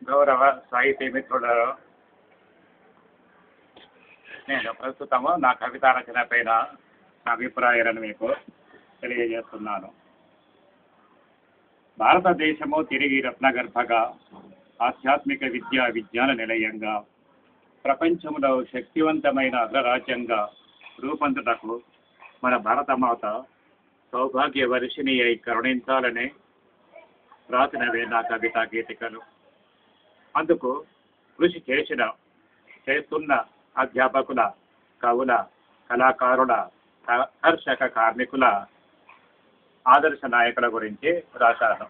గౌరవ సాహితీ మిత్రులలో నేను ప్రస్తుతము నా కవితా రచన పైన నా అభిప్రాయాలను మీకు తెలియజేస్తున్నాను. భారతదేశము తిరిగి రత్నగర్భగా, ఆధ్యాత్మిక విజ్ఞాన నిలయంగా, ప్రపంచంలో శక్తివంతమైన అగ్రరాజ్యంగా రూపొందుటకు మన భారతమాత సౌభాగ్య వర్షిణి అయి కరుణించాలని రాసినవే నా కవితా గీతికలు. అందుకు కృషి చేస్తున్న అధ్యాపకుల, కవుల, కళాకారుల, కర్షక కార్మికుల, ఆదర్శ నాయకుల గురించి రాశాను.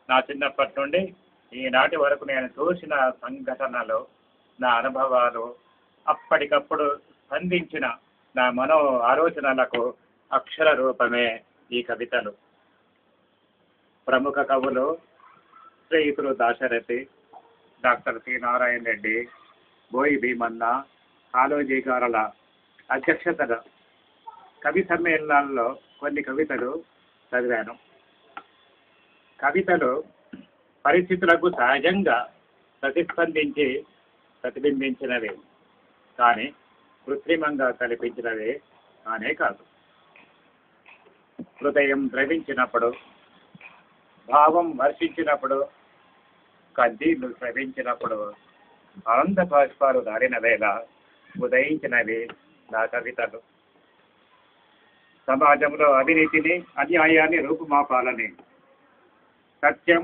నా చిన్నప్పటి నుండి ఈనాటి వరకు నేను చూసిన సంఘటనలు, నా అనుభవాలు, అప్పటికప్పుడు స్పందించిన నా ఆలోచనలకు అక్షర రూపమే ఈ కవితలు. ప్రముఖ కవులు శ్రీయుతులు దాశరథి, డాక్టర్ సి నారాయణ రెడ్డి, బోయి భీమన్న, కాళోజీ గారుల అధ్యక్షతన కవి సమ్మేళనాల్లో కొన్ని కవితలు చదివాను. కవితలు పరిస్థితులకు సహజంగా ప్రతిబింబించినవి కానీ కృత్రిమంగా కల్పించినవి కానే కాదు. హృదయం ద్రవించినప్పుడు, భావం వర్షించినప్పుడు, కద్దీలు స్రవించినప్పుడు, ఆనంద బాష్పాలు దారిన వేళ ఉదయించినవి నా కవితలు. సమాజంలో అవినీతిని, అన్యాయాన్ని రూపుమాపాలని, సత్యం,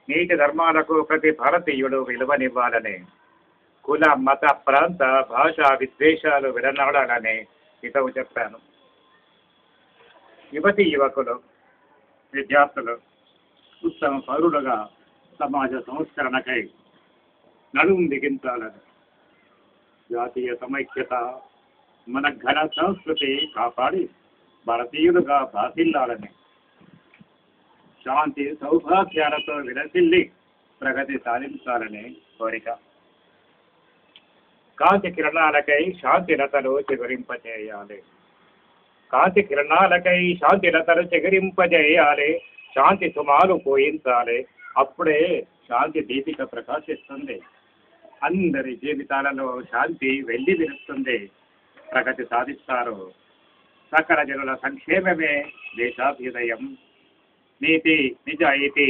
నీతి ధర్మాలకు ప్రతి భారతీయుడు విలువనివ్వాలని, కుల, మత, ప్రాంత, భాషా విద్వేషాలు విడనాడాలని హితవు చెప్పాను. యువతి యువకులు, విద్యార్థులు ఉత్తమ పౌరులుగా సమాజ సంస్కరణకై నడుము బిగించాలని, జాతీయ సమైక్యత, మన ఘన సంస్కృతి కాపాడి భారతీయులుగా బాధిల్లాలని, శాంతి సౌభాగ్యాలతో విలసిల్లి ప్రగతి సాధించాలని కోరిక. కాంతి కిరణాలకై శాంతి లతలు చిగురింపజేయాలి. కాంతి కిరణాలకై శాంతి లతలు చిగురింపజేయాలి. శాంతి సుమాలు పోయించాలి. అప్పుడే శాంతి దీపిక ప్రకాశిస్తుంది. అందరి జీవితాలలో శాంతి వెళ్లి విరుస్తుంది. ప్రగతి సాధిస్తారు. సకల జనుల సంక్షేమమే దేశాభ్యుదయం. నీతి, నిజాయితీ,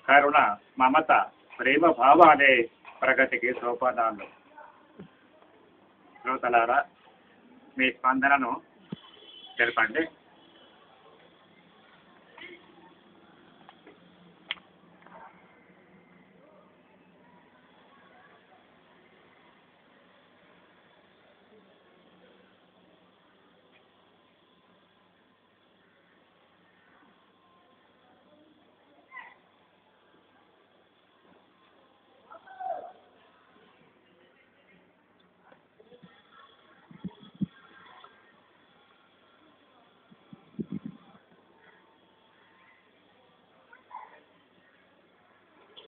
కరుణ, మమత, ప్రేమ భావాలే ప్రగతికి సోపానాలు. శ్రోతలారా, మీ స్పందనను తెలపండి.